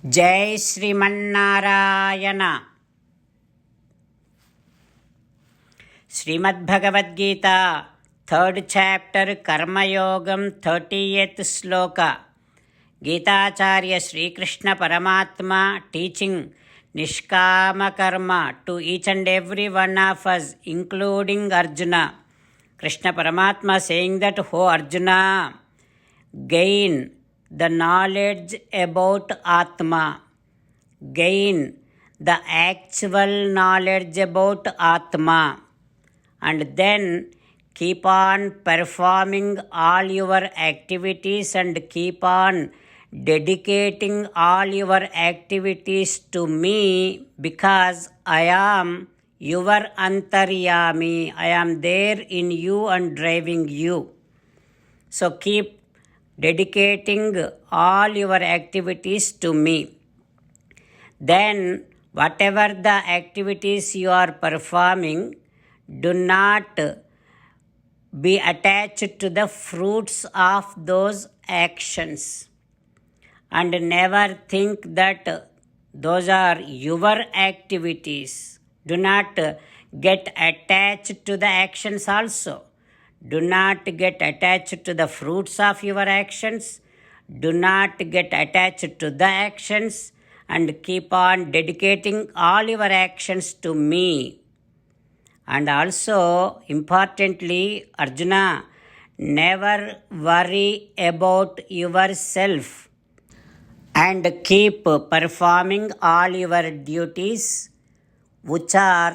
జై Srimannarayana. Srimad Bhagavad Gita third chapter కర్మయోగం 30th శ్లోక. గీతాచార్య శ్రీకృష్ణ పరమాత్మ teaching నిష్కామకర్మ to each and every one of us including Arjuna. Krishna Paramatma saying that, "Ho Arjuna, gain the knowledge about Atma, gain the actual knowledge about Atma, and then keep on performing all your activities and keep on dedicating all your activities to me, because I am your Antaryami. I am there in you and driving you. So keep dedicating all your activities to me. Then whatever the activities you are performing, do not be attached to the fruits of those actions, and never think that those are your activities. Do not get attached to the actions also. Do not get attached to the fruits of your actions. Do not get attached to the actions, and keep on dedicating all your actions to me." And also, importantly, Arjuna, never worry about yourself and keep performing all your duties which are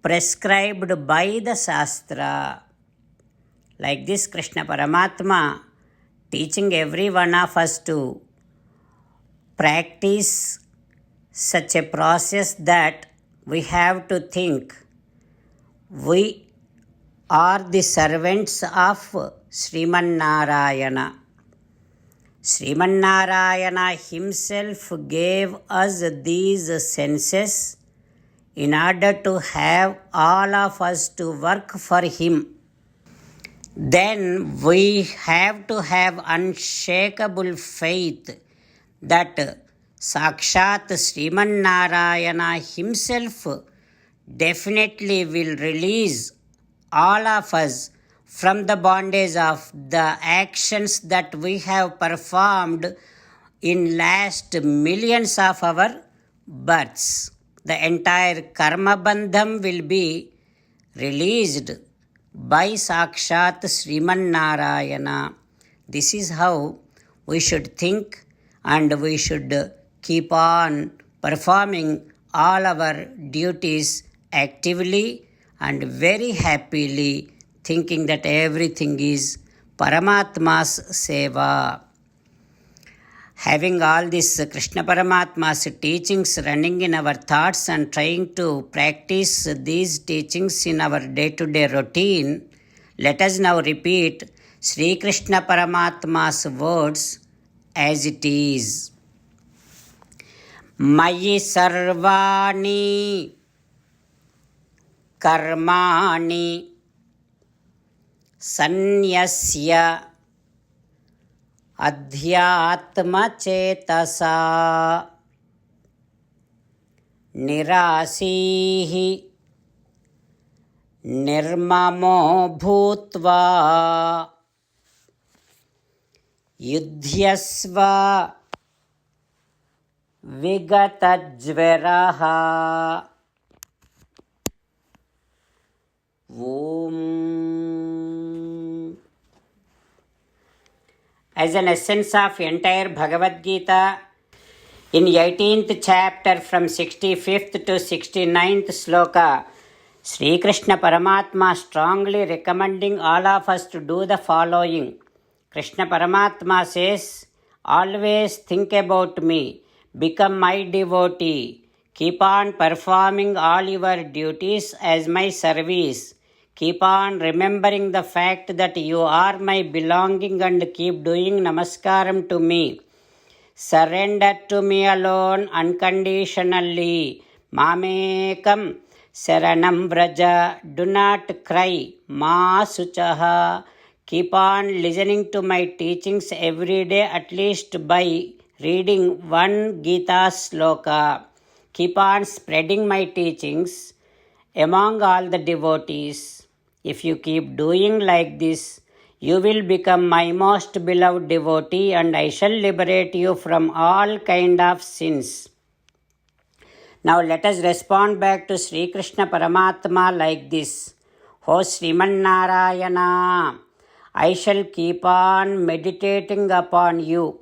prescribed by the Shastra. Like this, Krishna Paramatma teaching every one of us to practice such a process that we have to think we are the servants of Sriman Narayana himself gave us these senses in order to have all of us to work for him. Then we have to have unshakable faith that Sakshat Sriman Narayana himself definitely will release all of us from the bondage of the actions that we have performed in last millions of our births. The entire karma bandham will be released by Sakshat Sriman Narayana. This is how we should think, and we should keep on performing all our duties actively and very happily, thinking that everything is Paramatma's seva. Having all this Krishna Paramatma's teachings running in our thoughts and trying to practice these teachings in our day-to-day routine, let us now repeat Sri Krishna Paramatma's words as it is. Mayi sarvani karmani sanyasya adhyatma chetasa nirasihi nirmamo bhutva yudhyasva vigatajvaraha. Om. As an essence of entire Bhagavad Gita, in 18th chapter from 65th to 69th sloka, Sri Krishna Paramatma strongly recommending all of us to do the following. Krishna Paramatma says, "Always think about me, become my devotee, keep on performing all your duties as my service. Keep on remembering the fact that you are my belonging and keep doing namaskaram to me. Surrender to me alone unconditionally. Mamekam saranam vraja. Do not cry. Ma suchaha. Keep on listening to my teachings every day, at least by reading one Gita sloka. Keep on spreading my teachings among all the devotees. If you keep doing like this, you will become my most beloved devotee and I shall liberate you from all kind of sins. Now let us respond back to Sri Krishna Paramatma like this. O Sriman Narayana, I shall keep on meditating upon you.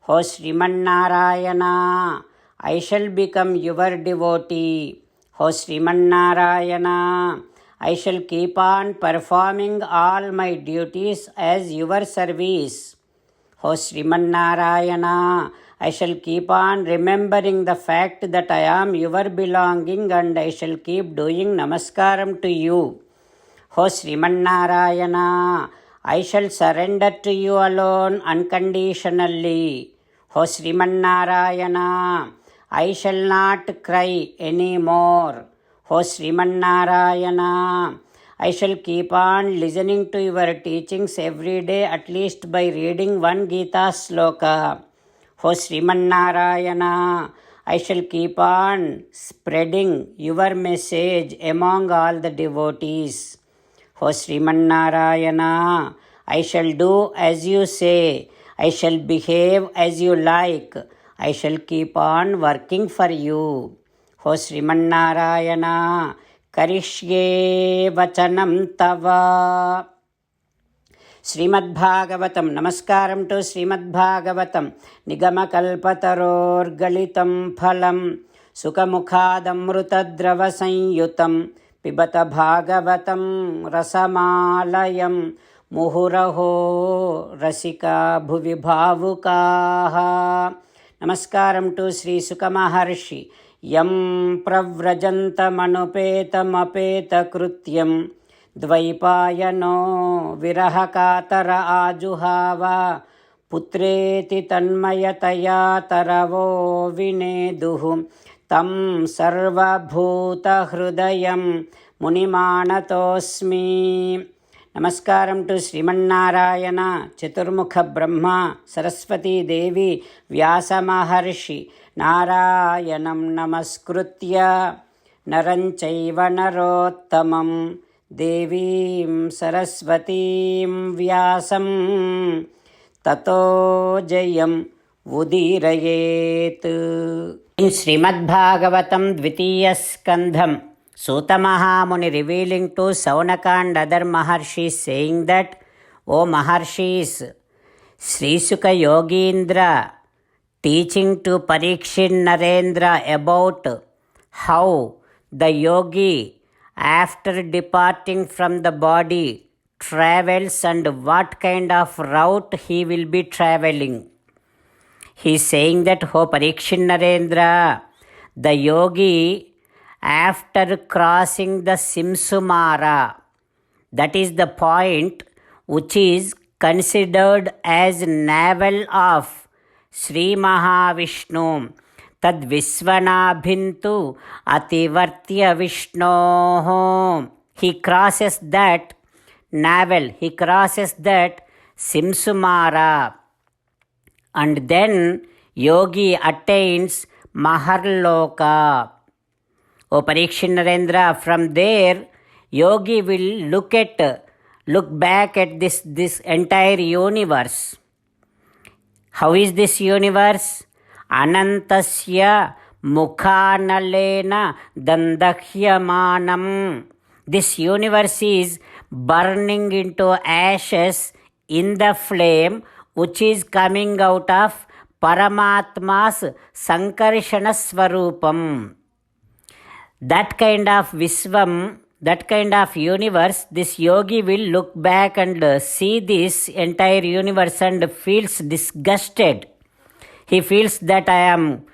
O Sriman Narayana, I shall become your devotee. O Sriman Narayana, I shall keep on performing all my duties as your service. O Sriman Narayana, I shall keep on remembering the fact that I am your belonging and I shall keep doing namaskaram to you. O Sriman Narayana, I shall surrender to you alone unconditionally. O Sriman Narayana, I shall not cry anymore. O Sriman Narayana, I shall keep on listening to your teachings every day, at least by reading one Gita sloka. O Sriman Narayana, I shall keep on spreading your message among all the devotees. O Sriman Narayana, I shall do as you say. I shall behave as you like. I shall keep on working for you. O Sriman Narayana, Karishye Vachanam Tava. श्रीमद्भागवतं नमस्कारं to श्रीमद्भागवतं निगमकल्पतरोर्गलितं फलं सुखमुखादमृतद्रवसंयुतं पिबत भागवतं रसमालयं मुहुरहो रसिका भुवि भावुकाः. नमस्कारं to श्रीसुकमहर्षि यं प्रव्रजन्तमनुपेतमपेतकृत्यं द्वैपायनो विरहकातर आजुहाव पुत्रेति तन्मयतया तरवो विनेदुः तं सर्वभूतहृदयं मुनिमानतोऽस्मि. नमस्कारं to Sriman Narayana, चतुर्मुख ब्रह्म, सरस्वती देवी, व्यासमहर्षि. नारायणं नमस्कृत्य नरं चैव नरोत्तमं देवीं सरस्वतीं व्यासं ततो जयम् उदीरयेत्. In Srimad-Bhagavatam द्वितीय स्कंधम, Suta Mahamuni revealing to Saunaka and other Maharshis saying that, O Maharshis, Sri Sukha Yogindra teaching to Parikshit Narendra about how the yogi after departing from the body travels and what kind of route he will be traveling. He is saying that, O Parikshit Narendra, the yogi after crossing the Simsumara, that is the point which is considered as navel of Sri Mahavishnu, tad Visvanabhintu Ativartya Vishnoho. He crosses that navel, he crosses that Simsumara, and then yogi attains Maharloka. O Parikshit Narendra, from there yogi will look back at this entire universe. How is this universe? Anantasya mukhanalena dandahyamanam. This universe is burning into ashes in the flame which is coming out of Paramatma's Sankarshana Swarupam. That kind of Visvam, that kind of universe, this yogi will look back and see this entire universe and feels disgusted. He feels that I am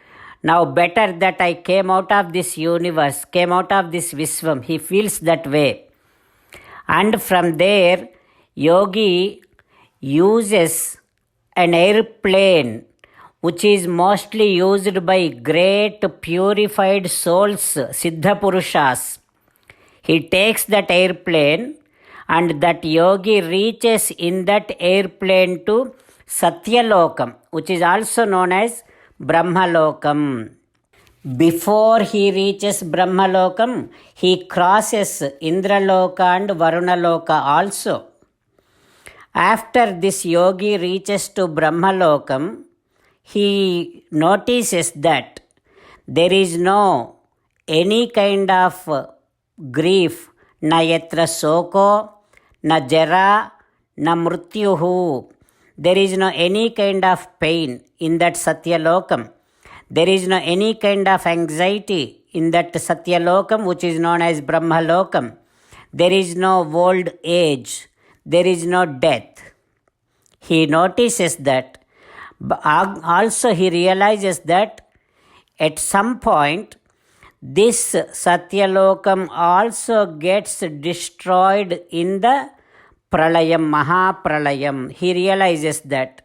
now better that I came out of this universe, came out of this Visvam. He feels that way. And from there, yogi uses an airplane which is mostly used by great purified souls, Siddha Purushas. He takes that airplane and that yogi reaches in that airplane to Satyalokam, which is also known as Brahmalokam. Before he reaches Brahmalokam, he crosses Indraloka and Varunaloka also. After this yogi reaches to Brahmalokam, he notices that there is no any kind of grief, na yatra soko, na jara, na mrutyuhu. There is no any kind of pain in that Satyalokam. There is no any kind of anxiety in that Satyalokam, which is known as Brahmalokam. There is no old age. There is no death. He notices that. Also, he realizes that at some point, this Satyalokam also gets destroyed in the Pralayam, Mahapralayam. He realizes that.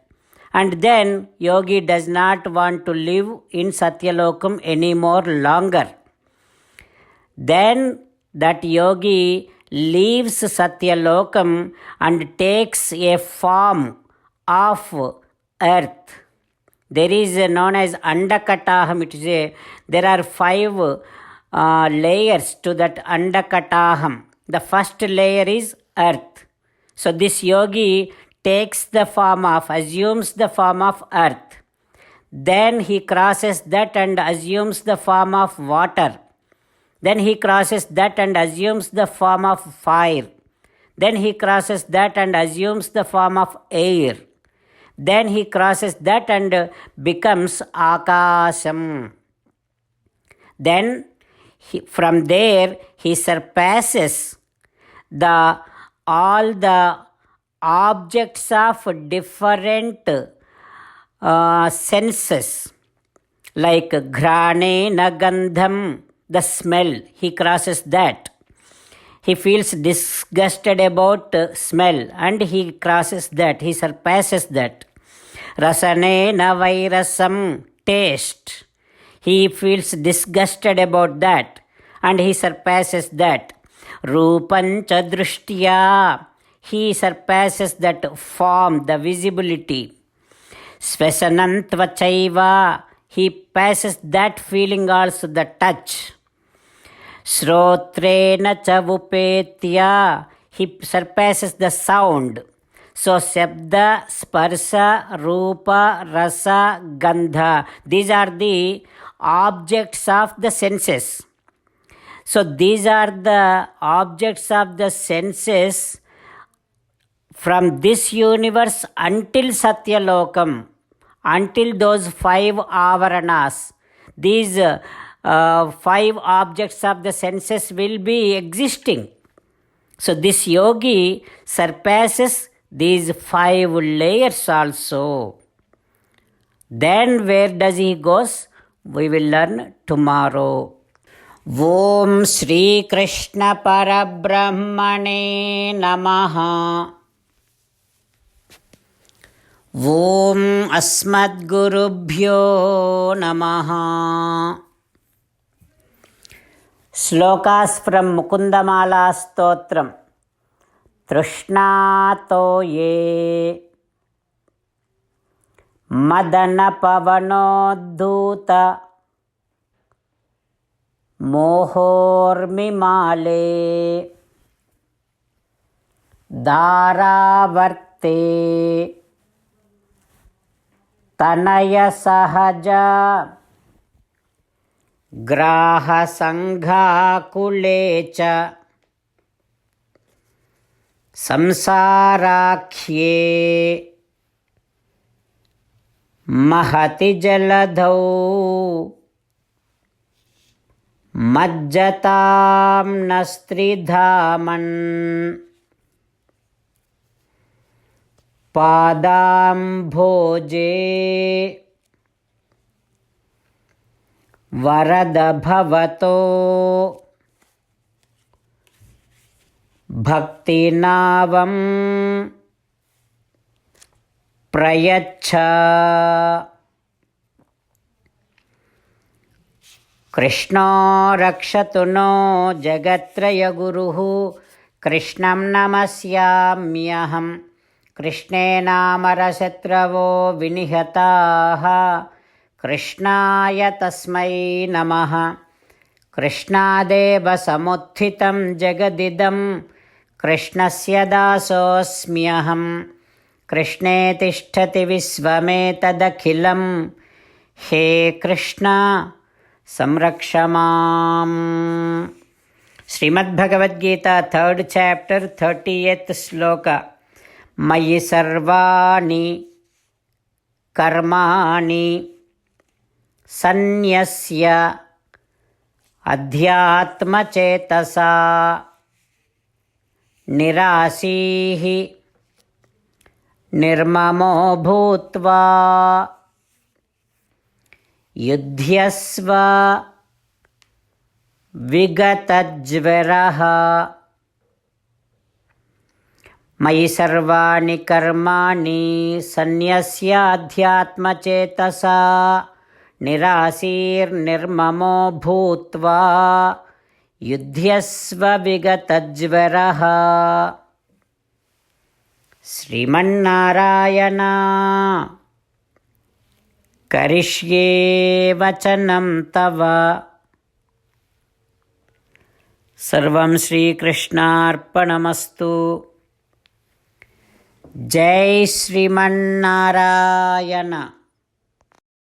And then yogi does not want to live in Satyalokam anymore longer. Then that yogi leaves Satyalokam and takes a form of earth. There is known as Andakataham. There are 5 layers to that Andakataham. The first layer is earth. So this yogi assumes the form of earth. Then he crosses that and assumes the form of water. Then he crosses that and assumes the form of fire. Then he crosses that and assumes the form of air. Then he crosses that and becomes Akasham. Then from there he surpasses all the objects of different senses, like Ghrane Nagandham, the smell. He crosses that. He feels disgusted about smell and he crosses that. He surpasses that. Rasane Navairasam, taste. He feels disgusted about that and he surpasses that. Rupancha Drushtya, he surpasses that form, the visibility. Svasanantva Chaiva, he passes that feeling also, the touch. Srotrena Chavupetya, he surpasses the sound. So Shabda, Sparsa, Rupa, Rasa, Gandha, these are the objects of the senses. So these are the objects of the senses from this universe until Satyalokam, until those 5 avaranas. These 5 objects of the senses will be existing. So this yogi surpasses these 5 layers also. Then where does he goes? We will learn tomorrow. Om Shri Krishna Parabrahmane Namaha. Om Asmadgurubhyo Namaha. Slokas from Mukundamala Stotram. Trishnato ye Madana Pavanodhuta Mohormimale Dharavarte Tanaya Sahaja Graha Sangha Kulecha Samsarakhye Mahati Jaladhau Majjatam Nastridhaman Padam Bhoje Varada Bhavato Bhakti Navam Prayacha Krishna Rakshatu no Jagatraya Guruhu Krishnam Namasyamyaham कृष्णेनामरशत्रवो विनिहताः कृष्णाय तस्मै नमः। कृष्णादेव समुत्थितं जगदिदं कृष्णस्य दासोऽस्म्यहं। कृष्णे तिष्ठति विश्वमेतदखिलं हे कृष्ण संरक्ष माम्। Shrimad Bhagavad Gita 3rd chapter 30th श्लोक। मयि सर्वाणि कर्माणि सन्न्यस्य अध्यात्मचेतसा निराशीः निर्ममो भूत्वा युध्यस्व विगतज्वरः। मयि सर्वाणि कर्माणि सन्न्यस्य अध्यात्मचेतसा निराशीर्निर्ममो भूत्वा युध्यस्व विगतज्वरः। श्रीमन्नारायण करिष्ये वचनं तव। सर्वं श्रीकृष्णार्पणमस्तु। जय श्रीमन्नारायण।